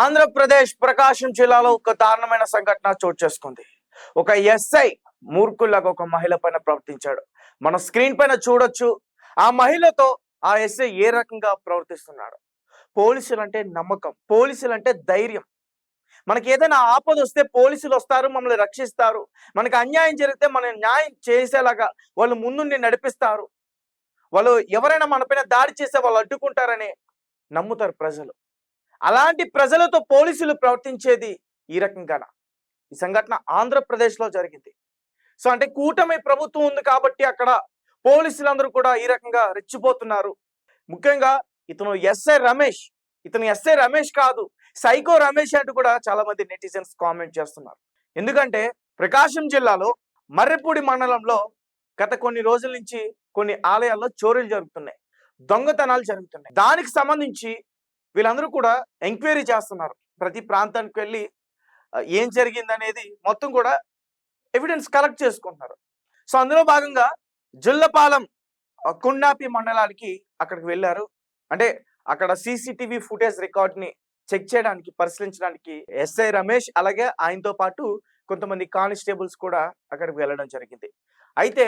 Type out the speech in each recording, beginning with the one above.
ఆంధ్రప్రదేశ్ ప్రకాశం జిల్లాలో ఒక దారుణమైన సంఘటన చోటు చేసుకుంది. ఒక ఎస్ఐ మూర్ఖుల్లాగా ఒక మహిళ పైన ప్రవర్తించాడు. మన స్క్రీన్ పైన చూడొచ్చు. ఆ మహిళతో ఆ ఎస్ఐ ఏ రకంగా ప్రవర్తిస్తున్నాడు. పోలీసులు అంటే నమ్మకం, పోలీసులు అంటే ధైర్యం. మనకి ఏదైనా ఆపద వస్తే పోలీసులు వస్తారు, మమ్మల్ని రక్షిస్తారు. మనకి అన్యాయం జరిగితే మన న్యాయం చేసేలాగా వాళ్ళు ముందుండి నడిపిస్తారు. వాళ్ళు ఎవరైనా మన పైన దాడి చేస్తే వాళ్ళు అడ్డుకుంటారని నమ్ముతారు ప్రజలు. అలాంటి ప్రజలతో పోలీసులు ప్రవర్తించేది ఈ రకంగాన. ఈ సంఘటన ఆంధ్రప్రదేశ్లో జరిగింది. సో అంటే కూటమి ప్రభుత్వం ఉంది కాబట్టి అక్కడ పోలీసులందరూ కూడా ఈ రకంగా రెచ్చిపోతున్నారు. ముఖ్యంగా ఇతను ఎస్ఐ రమేష్ కాదు, సైకో రమేష్ అంటూ కూడా చాలా మంది నెటిజన్స్ కామెంట్ చేస్తున్నారు. ఎందుకంటే ప్రకాశం జిల్లాలో మర్రిపూడి మండలంలో గత కొన్ని రోజుల నుంచి కొన్ని ఆలయాల్లో చోరీలు జరుగుతున్నాయి, దొంగతనాలు జరుగుతున్నాయి. దానికి సంబంధించి వీళ్ళందరూ కూడా ఎంక్వైరీ చేస్తున్నారు. ప్రతి ప్రాంతానికి వెళ్ళి ఏం జరిగింది అనేది మొత్తం కూడా ఎవిడెన్స్ కలెక్ట్ చేసుకుంటున్నారు. సో అందులో భాగంగా జుల్లపాలెం కొండాపి మండలానికి అక్కడికి వెళ్ళారు. అంటే అక్కడ సీసీటీవీ ఫుటేజ్ రికార్డ్ ని చెక్ చేయడానికి, పరిశీలించడానికి ఎస్ఐ రమేష్ అలాగే ఆయనతో పాటు కొంతమంది కానిస్టేబుల్స్ కూడా అక్కడికి వెళ్ళడం జరిగింది. అయితే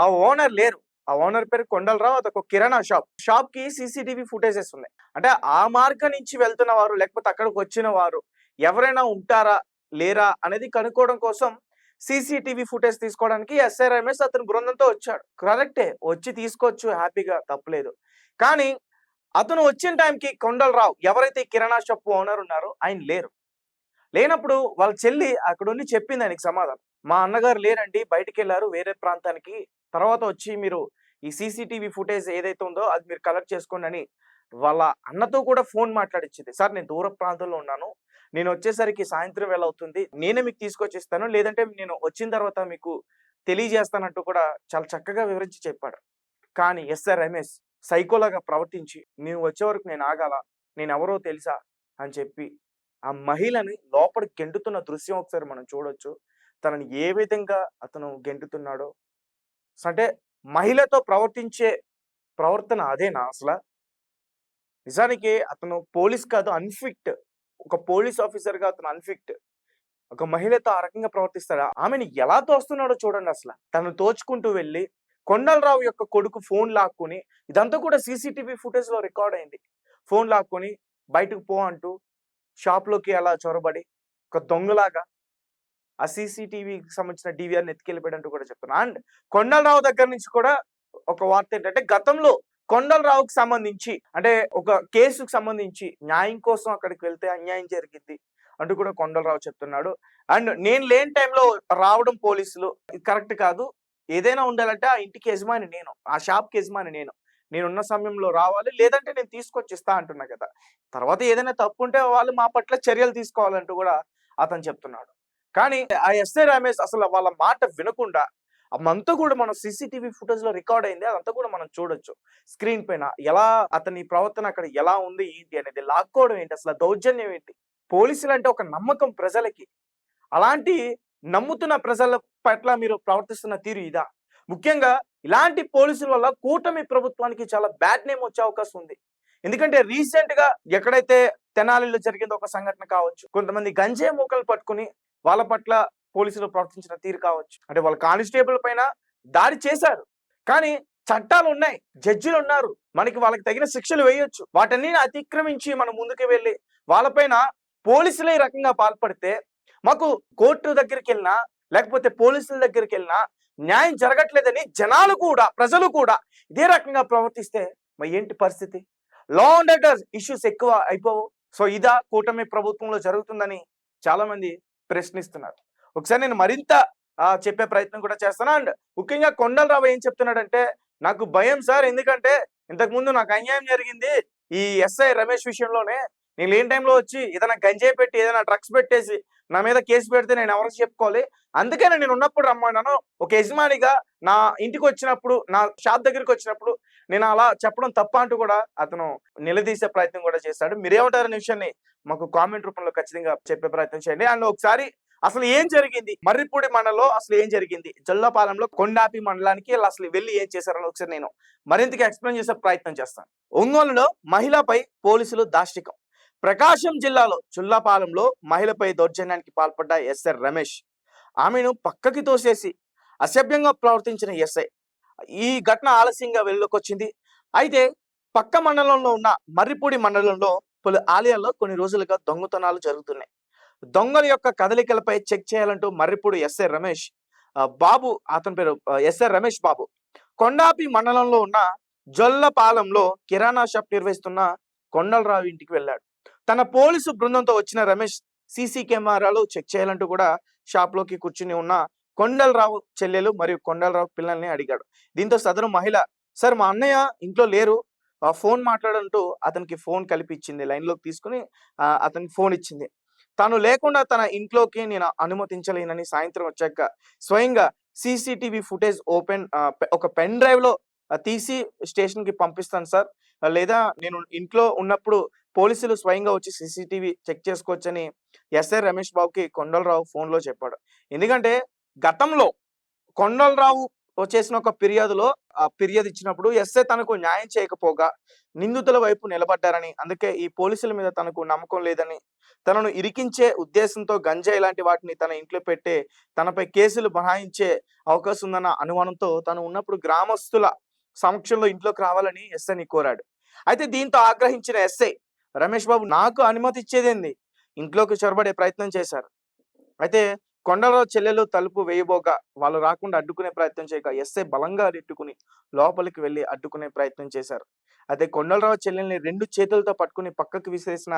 ఆ ఓనర్ లేరు. ఆ ఓనర్ పేరు కొండలరావు. అదొక కిరాణా షాప్ కి సీసీటీవీ ఫుటేజెస్ ఉన్నాయి. అంటే ఆ మార్గం నుంచి వెళ్తున్న వారు లేకపోతే అక్కడికి వచ్చిన వారు ఎవరైనా ఉంటారా లేరా అనేది కనుక్కోవడం కోసం సీసీటీవీ ఫుటేజ్ తీసుకోవడానికి ఎస్ఐ రమేష్ అతని బృందంతో వచ్చాడు. కరెక్టే, వచ్చి తీసుకోవచ్చు, హ్యాపీగా, తప్పలేదు. కానీ అతను వచ్చిన టైంకి కొండలరావు ఎవరైతే కిరాణా షాప్ ఓనర్ ఉన్నారో ఆయన లేనప్పుడు వాళ్ళ చెల్లి అక్కడ ఉండి చెప్పింది ఆయనకి సమాధానం. మా అన్నగారు లేరండి, బయటికి వెళ్ళారు వేరే ప్రాంతానికి, తర్వాత వచ్చి మీరు ఈ సీసీటీవీ ఫుటేజ్ ఏదైతే ఉందో అది మీరు కలెక్ట్ చేసుకోండి అని వాళ్ళ అన్నతో కూడా ఫోన్ మాట్లాడిచ్చింది. సార్ నేను దూర ప్రాంతంలో ఉన్నాను, నేను వచ్చేసరికి సాయంత్రం వేళ అవుతుంది, నేనే మీకు తీసుకొచ్చి ఇస్తాను, లేదంటే నేను వచ్చిన తర్వాత మీకు తెలియజేస్తానంటూ కూడా చాలా చక్కగా వివరించి చెప్పాడు. కానీ ఎస్ఆర్ రమేష్ సైకోలాగా ప్రవర్తించి నేను వచ్చే వరకు నేను ఆగాల, నేను ఎవరో తెలుసా అని చెప్పి ఆ మహిళని లోపలికి గెంటుతున్న దృశ్యం ఒకసారి మనం చూడొచ్చు. తనని ఏ విధంగా అతను గెంటుతున్నాడో. అంటే మహిళతో ప్రవర్తించే ప్రవర్తన అదేనా అసలు? నిజానికి అతను పోలీస్ కాదు, అన్ఫిట్. ఒక పోలీస్ ఆఫీసర్ గా అతను అన్ఫిట్. ఒక మహిళతో ఆ రకంగా ప్రవర్తిస్తాడా? ఆమెను ఎలా తోస్తున్నాడో చూడండి. అసలు తను తోచుకుంటూ వెళ్ళి కొండలరావు యొక్క కొడుకు ఫోన్ లాక్కుని, ఇదంతా కూడా సీసీటీవీ ఫుటేజ్ లో రికార్డ్ అయింది, ఫోన్ లాక్కుని బయటకు పో అంటూ షాప్ లోకి అలా చొరబడి ఒక దొంగలాగా ఆ సీసీటీవీకి సంబంధించిన డివిఆర్ ఎత్తుకెళ్ళిపోయాడంటూ కూడా చెప్తున్నా. అండ్ కొండలరావు దగ్గర నుంచి కూడా ఒక వార్త ఏంటంటే, గతంలో కొండలరావుకి సంబంధించి అంటే ఒక కేసుకు సంబంధించి న్యాయం కోసం అక్కడికి వెళ్తే అన్యాయం జరిగింది అంటూ కూడా కొండలరావు చెప్తున్నాడు. అండ్ నేను లేని టైంలో రావడం పోలీసులు కరెక్ట్ కాదు, ఏదైనా ఉండాలంటే ఆ ఇంటికి యజమాని నేను, ఆ షాప్కి యజమాని నేనున్న సమయంలో రావాలి, లేదంటే నేను తీసుకొచ్చిస్తా అంటున్నా కదా. తర్వాత ఏదైనా తప్పు ఉంటే వాళ్ళు మా పట్ల చర్యలు తీసుకోవాలంటూ కూడా అతను చెప్తున్నాడు. కానీ ఆ ఎస్ఐ రమేష్ అసలు వాళ్ళ మాట వినకుండా అదంతా కూడా మనం సీసీటీవీ ఫుటేజ్ లో రికార్డ్ అయింది, అదంతా కూడా మనం చూడొచ్చు స్క్రీన్ పైన. ఎలా అతని ప్రవర్తన అక్కడ ఎలా ఉంది ఏంటి అనేది, లాక్కోవడం ఏంటి, అసలు దౌర్జన్యం ఏంటి. పోలీసులు అంటే ఒక నమ్మకం ప్రజలకి, అలాంటి నమ్ముతున్న ప్రజల పట్ల మీరు ప్రవర్తిస్తున్న తీరు ఇదా? ముఖ్యంగా ఇలాంటి పోలీసుల వల్ల కూటమి ప్రభుత్వానికి చాలా బ్యాడ్ నేమ్ వచ్చే అవకాశం ఉంది. ఎందుకంటే రీసెంట్ గా ఎక్కడైతే తెనాలిలో జరిగిందో ఒక సంఘటన కావచ్చు, కొంతమంది గంజాయి మూకలు పట్టుకుని వాళ్ళ పట్ల పోలీసులు ప్రవర్తించిన తీరు కావచ్చు. అంటే వాళ్ళ కానిస్టేబుల్ పైన దాడి చేశారు, కానీ చట్టాలు ఉన్నాయి, జడ్జిలు ఉన్నారు, వాళ్ళకి తగిన శిక్షలు వేయొచ్చు. వాటన్ని అతిక్రమించి మనం ముందుకు వెళ్ళి వాళ్ళపైన పోలీసులే ఈ రకంగా పాల్పడితే, మాకు కోర్టు దగ్గరికి వెళ్ళినా లేకపోతే పోలీసుల దగ్గరికి వెళ్ళినా న్యాయం జరగట్లేదని జనాలు కూడా, ప్రజలు కూడా ఇదే రకంగా ప్రవర్తిస్తే మరి ఏంటి పరిస్థితి? లా అండ్ ఆర్డర్ ఇష్యూస్ ఎక్కువ అయిపోవు. సో ఇదా కూటమి ప్రభుత్వంలో జరుగుతుందని చాలా మంది ప్రశ్నిస్తున్నారు. ఒకసారి నేను మరింత చెప్పే ప్రయత్నం కూడా చేస్తాను. అండ్ ముఖ్యంగా కొండలరావు ఏం చెప్తున్నాడంటే, నాకు భయం సార్, ఎందుకంటే ఇంతకు ముందు నాకు అన్యాయం జరిగింది ఈ ఎస్ఐ రమేష్ విషయంలోనే. నేను లేని టైంలో వచ్చి ఏదైనా గంజాయి పెట్టి ఏదైనా డ్రగ్స్ పెట్టేసి నా మీద కేసు పెడితే నేను ఎవరికి చెప్పుకోవాలి, అందుకనే నేను ఉన్నప్పుడు రమ్మన్నాను. ఒక యజమానిగా నా ఇంటికి వచ్చినప్పుడు, నా షాప్ దగ్గరికి వచ్చినప్పుడు నేను అలా చెప్పడం తప్ప అంటూ కూడా అతను నిలదీసే ప్రయత్నం కూడా చేశాడు. మీరేమంటారనే విషయాన్ని మాకు కామెంట్ రూపంలో ఖచ్చితంగా చెప్పే ప్రయత్నం చేయండి. అండ్ ఒకసారి అసలు ఏం జరిగింది మర్రిపూడి మండలంలో, అసలు ఏం జరిగింది జొల్లపాలెంలో కొండాపి మండలానికి అసలు వెళ్ళి ఏం చేశారని ఒకసారి నేను మరింతగా ఎక్స్ప్లెయిన్ చేసే ప్రయత్నం చేస్తాను. ఒంగోలులో మహిళపై పోలీసులు దాష్టికం. ప్రకాశం జిల్లాలో చుల్లాపాలెంలో మహిళపై దౌర్జన్యానికి పాల్పడ్డ ఎస్ఐ రమేష్ ఆమెను పక్కకి తోసేసి అసభ్యంగా ప్రవర్తించిన ఎస్ఐ. ఈ ఘటన ఆలస్యంగా వెలుగులోకొచ్చింది. అయితే పక్క మండలంలో ఉన్న మర్రిపూడి మండలంలో పలు ఆలయాల్లో కొన్ని రోజులుగా దొంగతనాలు జరుగుతున్నాయి. దొంగల యొక్క కదలికలపై చెక్ చేయాలంటూ మర్రిపూడి ఎస్ఐ రమేష్ బాబు, అతని పేరు ఎస్ఐ రమేష్ బాబు, కొండాపి మండలంలో ఉన్న జొల్లపాలెంలో కిరాణా షాప్ నిర్వహిస్తున్న కొండలరావు ఇంటికి వెళ్ళాడు. తన పోలీసు బృందంతో వచ్చిన రమేష్ సీసీ కెమెరాలు చెక్ చేయాలంటూ కూడా షాప్ లోకి కూర్చుని ఉన్న కొండలరావు చెల్లెలు మరియు కొండలరావు పిల్లల్ని అడిగాడు. దీంతో సదరు మహిళ, సార్ మా అన్నయ్య ఇంట్లో లేరు, ఫోన్ మాట్లాడంటూ అతనికి ఫోన్ కలిపి ఇచ్చింది. లైన్ లోకి తీసుకుని అతనికి ఫోన్ ఇచ్చింది. తాను లేకుండా తన ఇంట్లోకి నేను అనుమతించలేనని సాయంత్రం వచ్చాక స్వయంగా సీసీటీవీ ఫుటేజ్ ఒక పెన్ డ్రైవ్ లో తీసి స్టేషన్ కి పంపిస్తాను సార్, లేదా నేను ఇంట్లో ఉన్నప్పుడు పోలీసులు స్వయంగా వచ్చి సీసీటీవీ చెక్ చేసుకోవచ్చని ఎస్ఐ రమేష్ బాబుకి కొండలరావు ఫోన్ లో చెప్పాడు. ఎందుకంటే గతంలో కొండలరావు చేసిన ఒక ఫిర్యాదులో ఫిర్యాదు ఇచ్చినప్పుడు ఎస్ఐ తనకు న్యాయం చేయకపోగా నిందితుల వైపు నిలబడ్డారని, అందుకే ఈ పోలీసుల మీద తనకు నమ్మకం లేదని, తనను ఇరికించే ఉద్దేశంతో గంజాయి లాంటి వాటిని తన ఇంట్లో పెట్టే తనపై కేసులు బనాయించే అవకాశం ఉందన్న అనుమానంతో తను ఉన్నప్పుడు గ్రామస్తుల సమక్షంలో ఇంట్లోకి రావాలని ఎస్ఐని కోరాడు. అయితే దీంతో ఆగ్రహించిన ఎస్ఐ రమేష్ బాబు నాకు అనుమతి ఇచ్చేదేంది, ఇంట్లోకి చొరబడే ప్రయత్నం చేశారు. అయితే కొండలరావు చెల్లెలు తలుపు వేయబోగా వాళ్ళు రాకుండా అడ్డుకునే ప్రయత్నం చేయగా ఎస్ఐ బలంగా నెట్టుకుని లోపలికి వెళ్లి అడ్డుకునే ప్రయత్నం చేశారు. అయితే కొండలరావు చెల్లెల్ని 2 చేతులతో పట్టుకుని పక్కకు విసిరేసిన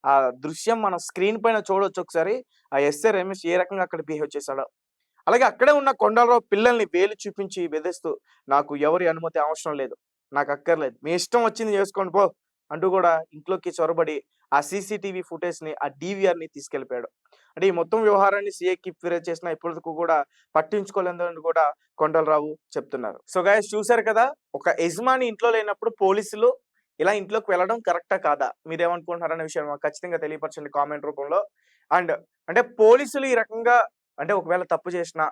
ఆ దృశ్యం మన స్క్రీన్ పైన చూడొచ్చు ఒకసారి. ఆ ఎస్ఐ రమేష్ ఏ రకంగా అక్కడ బిహేవ్ చేశాడో. అలాగే అక్కడే ఉన్న కొండలరావు పిల్లల్ని వేలు చూపించి బెదిరిస్తూ, నాకు ఎవరి అనుమతి అవసరం లేదు, నాకు అక్కర్లేదు, మీ ఇష్టం వచ్చింది చేసుకోండి పో అంటూ కూడా ఇంట్లోకి చొరబడి ఆ సీసీటీవీ ఫుటేజ్ ని, ఆ డివిఆర్ ని తీసుకెళ్లిపోయాడు. అంటే ఈ మొత్తం వ్యవహారాన్ని సీఏకి ఫిర్యాదు చేసినా ఇప్పటివరకు కూడా పట్టించుకోలేదని కూడా కొండలరావు చెప్తున్నారు. సో గైస్, చూశారు కదా, ఒక యజమాని ఇంట్లో లేనప్పుడు పోలీసులు ఇలా ఇంట్లోకి వెళ్ళడం కరెక్టా కాదా, మీరేమనుకుంటున్నారనే విషయం మాకు ఖచ్చితంగా తెలియపరచండి కామెంట్ రూపంలో. అండ్ అంటే పోలీసులు ఈ రకంగా, అంటే ఒకవేళ తప్పు చేసినా,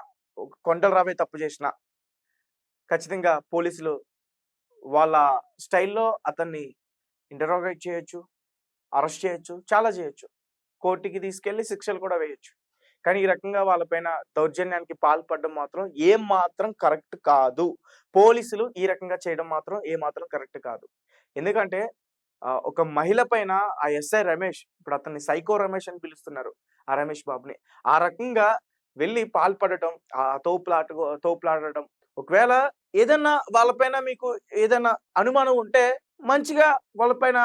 కొండలరావే తప్పు చేసినా ఖచ్చితంగా పోలీసులు వాళ్ళ స్టైల్లో అతన్ని ఇంటరోగేట్ చేయొచ్చు, అరెస్ట్ చేయొచ్చు, చాలా చేయొచ్చు, కోర్టుకి తీసుకెళ్లి శిక్షలు కూడా వేయొచ్చు. కానీ ఈ రకంగా వాళ్ళపైన దౌర్జన్యానికి పాల్పడడం మాత్రం ఏం మాత్రం కరెక్ట్ కాదు. పోలీసులు ఈ రకంగా చేయడం మాత్రం ఏ మాత్రం కరెక్ట్ కాదు. ఎందుకంటే ఒక మహిళ పైన ఆ ఎస్ఐ రమేష్, ఇప్పుడు అతన్ని సైకో రమేష్ అని పిలుస్తున్నారు ఆ రమేష్ బాబుని, ఆ రకంగా వెళ్ళి పాల్పడటం, ఆ తోపులాడటం, ఒకవేళ ఏదన్నా వాళ్ళపైన మీకు ఏదైనా అనుమానం ఉంటే మంచిగా వాళ్ళపైన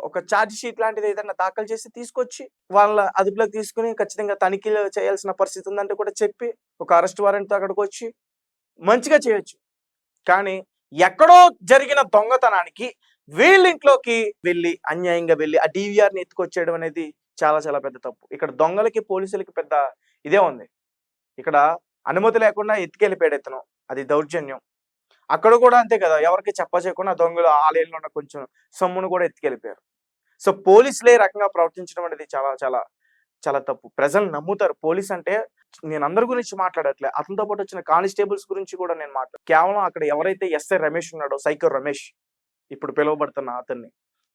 ఒక ఛార్జ్ షీట్ లాంటిది ఏదైనా దాఖలు చేసి తీసుకొచ్చి వాళ్ళ అదుపులోకి తీసుకుని ఖచ్చితంగా తనిఖీలు చేయాల్సిన పరిస్థితి ఉందంటే కూడా చెప్పి ఒక అరెస్ట్ వారెంట్తో అక్కడికి వచ్చి మంచిగా చేయొచ్చు. కానీ ఎక్కడో జరిగిన దొంగతనానికి వీళ్ళింట్లోకి వెళ్ళి అన్యాయంగా వెళ్ళి ఆ డివిఆర్ ని ఎత్తుకొచ్చేయడం అనేది చాలా చాలా పెద్ద తప్పు. ఇక్కడ దొంగలకి పోలీసులకి పెద్ద ఇదే ఉంది. ఇక్కడ అనుమతి లేకుండా ఎత్తుకెళ్ళిపోయాడు ఇతను, అది దౌర్జన్యం. అక్కడ కూడా అంతే కదా, ఎవరికి చెప్పకుండా దొంగలు ఆలయంలో ఉన్న కొంచెం సొమ్మును కూడా ఎత్తుకెళ్ళిపోయారు. సో పోలీసులే రకంగా ప్రవర్తించడం అనేది చాలా చాలా చాలా తప్పు. ప్రజలు నమ్ముతారు పోలీస్ అంటే. నేను అందరి గురించి మాట్లాడట్లే, అతనితో పాటు వచ్చిన కానిస్టేబుల్స్ గురించి కూడా నేను కేవలం అక్కడ ఎవరైతే ఎస్ఐ రమేష్ ఉన్నాడో, సైకో రమేష్ ఇప్పుడు పిలువబడుతున్న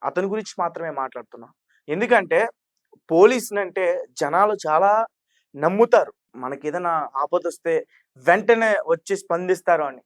అతని గురించి మాత్రమే మాట్లాడుతున్నా. ఎందుకంటే పోలీసులు అంటే జనాలు చాలా నమ్ముతారు, మనకి ఏదైనా ఆపద వస్తే వెంటనే వచ్చి స్పందిస్తారు అని.